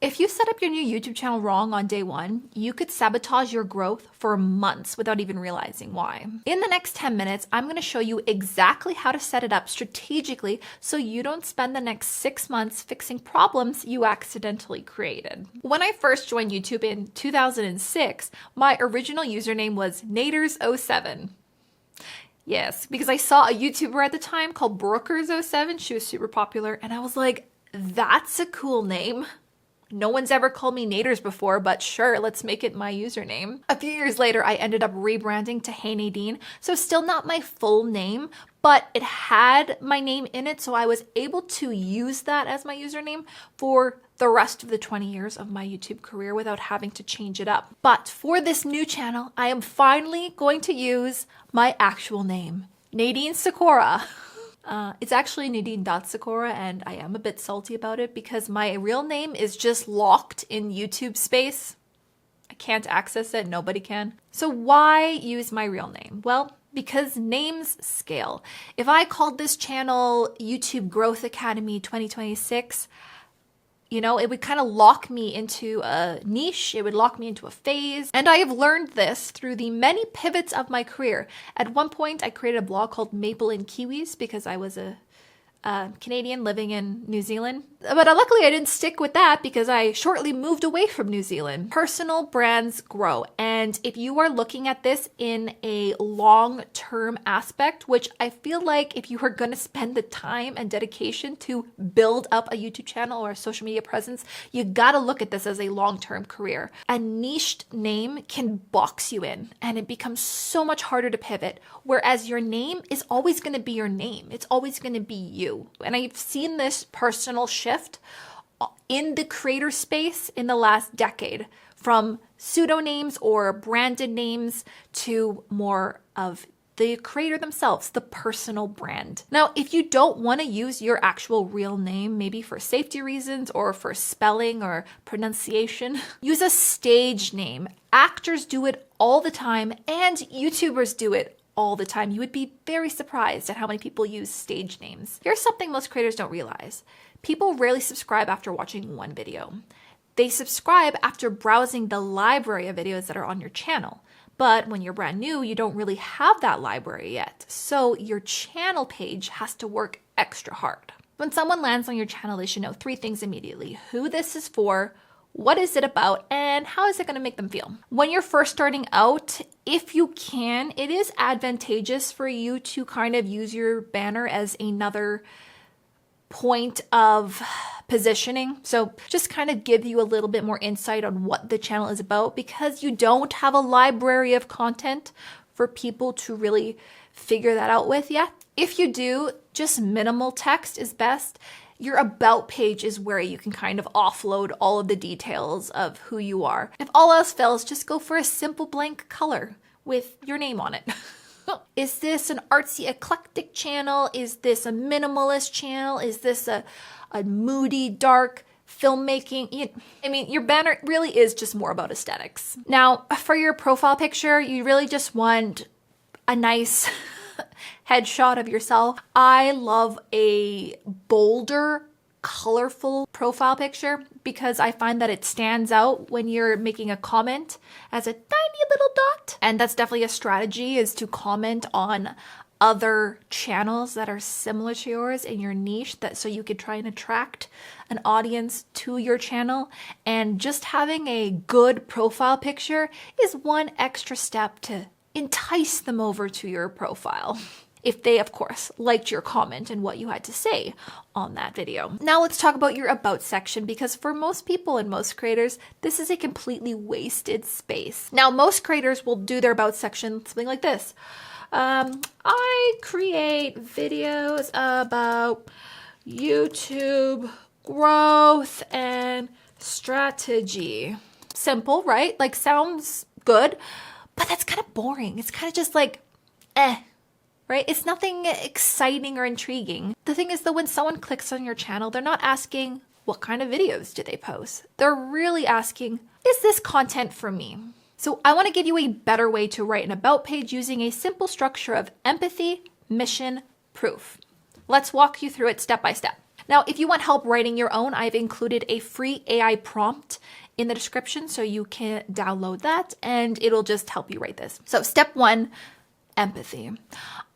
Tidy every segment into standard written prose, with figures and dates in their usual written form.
If you set up your new YouTube channel wrong on day one, you could sabotage your growth for months without even realizing why. In the next 10 minutes, I'm going to show you exactly how to set it up strategically so you don't spend the next 6 months fixing problems you accidentally created. When I first joined YouTube in 2006, my original username was Naders07. Yes, because I saw a YouTuber at the time called Brookers07. She was super popular, and I was like, that's a cool name. No one's ever called me Naders before, but sure, let's make it my username. A few years later, I ended up rebranding to Hey Nadine, so still not my full name, but it had my name in it, so I was able to use that as my username for the rest of the 20 years of my YouTube career without having to change it up. But for this new channel, I am finally going to use my actual name, Nadine Sakura. It's actually Nadine.Sakura, and I am a bit salty about it because my real name is just locked in YouTube space. I can't access it, nobody can. So why use my real name? Well, because names scale. If I called this channel YouTube Growth Academy 2026, you know, it would kind of lock me into a niche, it would lock me into a phase. And I have learned this through the many pivots of my career. At one point, I created a blog called Maple and Kiwis because I was a Canadian living in New Zealand. But luckily I didn't stick with that because I shortly moved away from New Zealand. Personal brands grow. And if you are looking at this in a long-term aspect, which I feel like if you are going to spend the time and dedication to build up a YouTube channel or a social media presence, you got to look at this as a long-term career. A niched name can box you in and it becomes so much harder to pivot. Whereas your name is always going to be your name. It's always going to be you. And I've seen this personal shift in the creator space in the last decade, from pseudonames or branded names to more of the creator themselves, the personal brand. Now, if you don't want to use your actual real name, maybe for safety reasons or for spelling or pronunciation, use a stage name. Actors do it all the time and YouTubers do it all the time. You would be very surprised at how many people use stage names. Here's something most creators don't realize. People rarely subscribe after watching one video. They subscribe after browsing the library of videos that are on your channel. But when you're brand new, you don't really have that library yet. So your channel page has to work extra hard. When someone lands on your channel, they should know 3 things immediately: who this is for, what is it about, and how is it going to make them feel? When you're first starting out, if you can, it is advantageous for you to kind of use your banner as another point of positioning. So just kind of give you a little bit more insight on what the channel is about, because you don't have a library of content for people to really figure that out with yet. If you do, just minimal text is best. Your about page is where you can kind of offload all of the details of who you are. If all else fails, just go for a simple blank color with your name on it. Is this an artsy eclectic channel? Is this a minimalist channel? Is this a moody, dark filmmaking? I mean, your banner really is just more about aesthetics. Now, for your profile picture, you really just want a nice headshot of yourself. I love a bolder, colorful profile picture because I find that it stands out when you're making a comment as a tiny little dot. And that's definitely a strategy, is to comment on other channels that are similar to yours in your niche, that so you could try and attract an audience to your channel. And just having a good profile picture is one extra step to entice them over to your profile, if they, of course, liked your comment and what you had to say on that video. Now let's talk about your about section, because for most people and most creators, this is a completely wasted space. Now, most creators will do their about section something like this. I create videos about YouTube growth and strategy. Simple, right? Like, sounds good. But that's kind of boring. It's kind of just like, right? It's nothing exciting or intriguing. The thing is, though, when someone clicks on your channel, they're not asking, what kind of videos do they post? They're really asking, is this content for me? So I want to give you a better way to write an about page using a simple structure of empathy, mission, proof. Let's walk you through it step by step. Now, if you want help writing your own, I've included a free AI prompt in the description, so you can download that and it'll just help you write this. So step 1, empathy.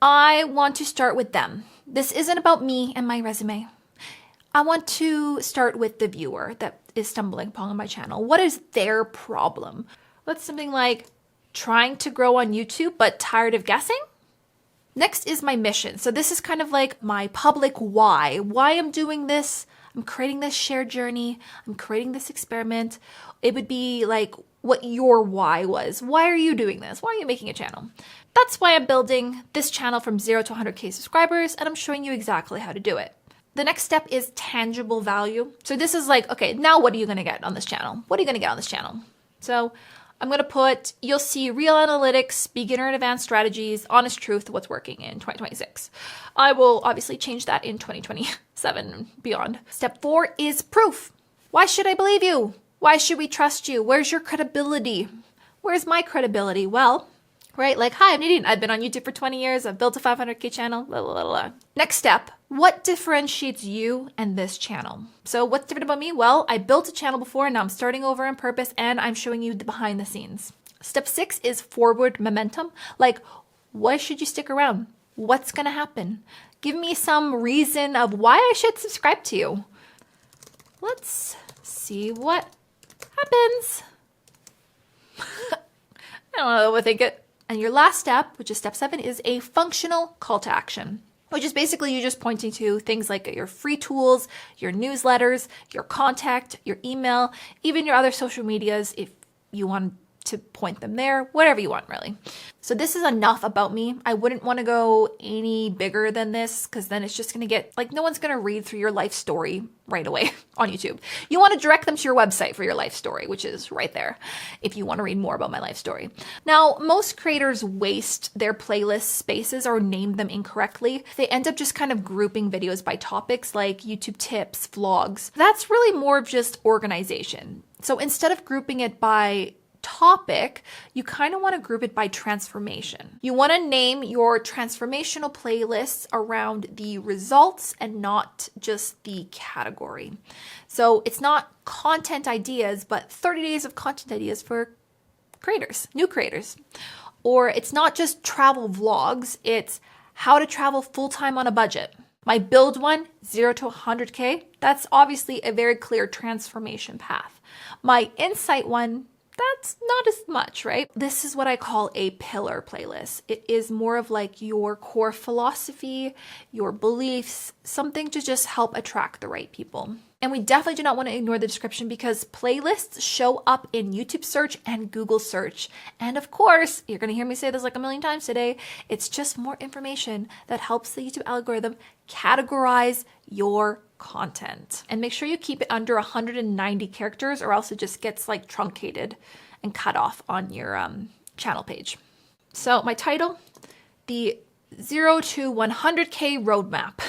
I want to start with them. This isn't about me and my resume. I want to start with the viewer that is stumbling upon my channel. What is their problem? What's something like trying to grow on YouTube but tired of guessing? Next is my mission. So this is kind of like my public why I'm doing this. I'm creating this shared journey. I'm creating this experiment. It would be like what your why was. Why are you doing this? Why are you making a channel? That's why I'm building this channel from 0 to 100K subscribers, and I'm showing you exactly how to do it. The next step is tangible value. So this is like, okay, now what are you going to get on this channel? What are you going to get on this channel? So I'm going to put, you'll see real analytics, beginner and advanced strategies, honest truth, what's working in 2026. I will obviously change that in 2027 and beyond. Step 4 is proof. Why should I believe you? Why should we trust you? Where's your credibility? Where's my credibility? Well, right, like, hi, I'm Nadine. I've been on YouTube for 20 years. I've built a 500K channel, blah, blah, blah, blah. Next step, what differentiates you and this channel? So what's different about me? Well, I built a channel before and now I'm starting over on purpose and I'm showing you the behind the scenes. Step 6 is forward momentum. Like, why should you stick around? What's going to happen? Give me some reason of why I should subscribe to you. Let's see what happens. I don't know what I think it. And your last step, which is step 7, is a functional call to action, which is basically you just pointing to things like your free tools, your newsletters, your contact, your email, even your other social medias if you want to point them there, whatever you want really. So this is enough about me. I wouldn't want to go any bigger than this because then it's just going to get like no one's going to read through your life story right away on YouTube. You want to direct them to your website for your life story, which is right there if you want to read more about my life story. Now, most creators waste their playlist spaces or name them incorrectly. They end up just kind of grouping videos by topics like YouTube tips, vlogs. That's really more of just organization. So instead of grouping it by topic, you kind of want to group it by transformation. You want to name your transformational playlists around the results and not just the category. So it's not content ideas, but 30 days of content ideas for creators, new creators. Or it's not just travel vlogs, it's how to travel full-time on a budget. My build one, 0 to 100K, that's obviously a very clear transformation path. My insight one, that's not as much, right? This is what I call a pillar playlist. It is more of like your core philosophy, your beliefs, something to just help attract the right people. And we definitely do not want to ignore the description because playlists show up in YouTube search and Google search. And of course, you're going to hear me say this like a million times today, it's just more information that helps the YouTube algorithm categorize your content. And make sure you keep it under 190 characters or else it just gets like truncated and cut off on your channel page. So my title, the 0 to 100K roadmap.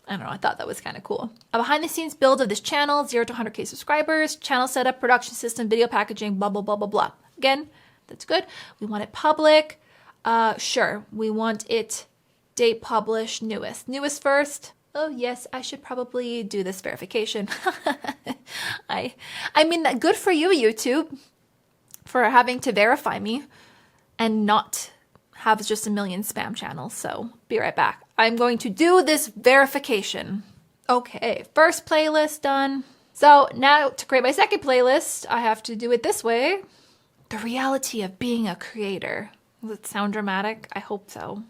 I don't know, I thought that was kind of cool. A behind the scenes build of this channel, 0 to 100K subscribers, channel setup, production system, video packaging, blah, blah, blah, blah, blah. Again, that's good. We want it public. Sure, we want it date published, newest first. Oh yes, I should probably do this verification. I mean, good for you, YouTube, for having to verify me and not have just a million spam channels. So be right back. I'm going to do this verification. Okay, first playlist done. So now to create my second playlist, I have to do it this way. The reality of being a creator. Does it sound dramatic? I hope so.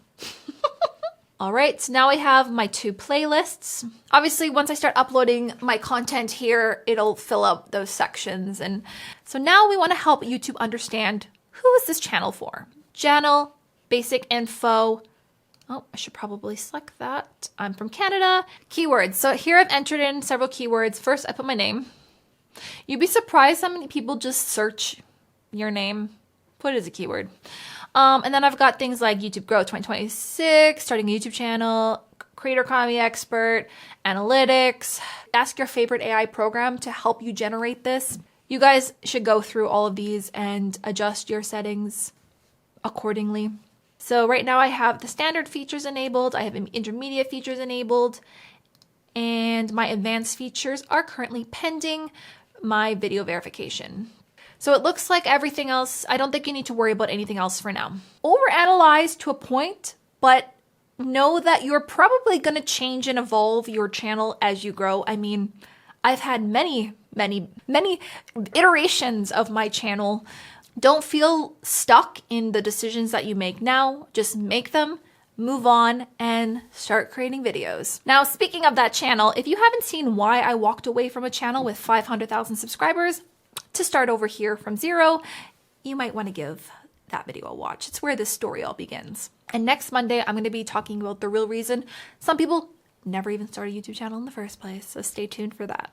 All right, so now I have my 2 playlists. Obviously, once I start uploading my content here, it'll fill up those sections. And so now we want to help YouTube understand who is this channel for? Channel, basic info. Oh, I should probably select that. I'm from Canada. Keywords. So here I've entered in several keywords. First, I put my name. You'd be surprised how many people just search your name. Put it as a keyword. And then I've got things like YouTube Growth 2026, starting a YouTube channel, creator economy expert, analytics, ask your favorite AI program to help you generate this. You guys should go through all of these and adjust your settings accordingly. So right now I have the standard features enabled, I have intermediate features enabled, and my advanced features are currently pending my video verification. So it looks like everything else, I don't think you need to worry about anything else for now. Overanalyze to a point, but know that you're probably going to change and evolve your channel as you grow. I mean, I've had many iterations of my channel. Don't feel stuck in the decisions that you make now. Just make them, move on, and start creating videos. Now, speaking of that channel, if you haven't seen why I walked away from a channel with 500,000 subscribers to start over here from zero, you might want to give that video a watch. It's where this story all begins. And next Monday, I'm going to be talking about the real reason some people never even start a YouTube channel in the first place. So stay tuned for that.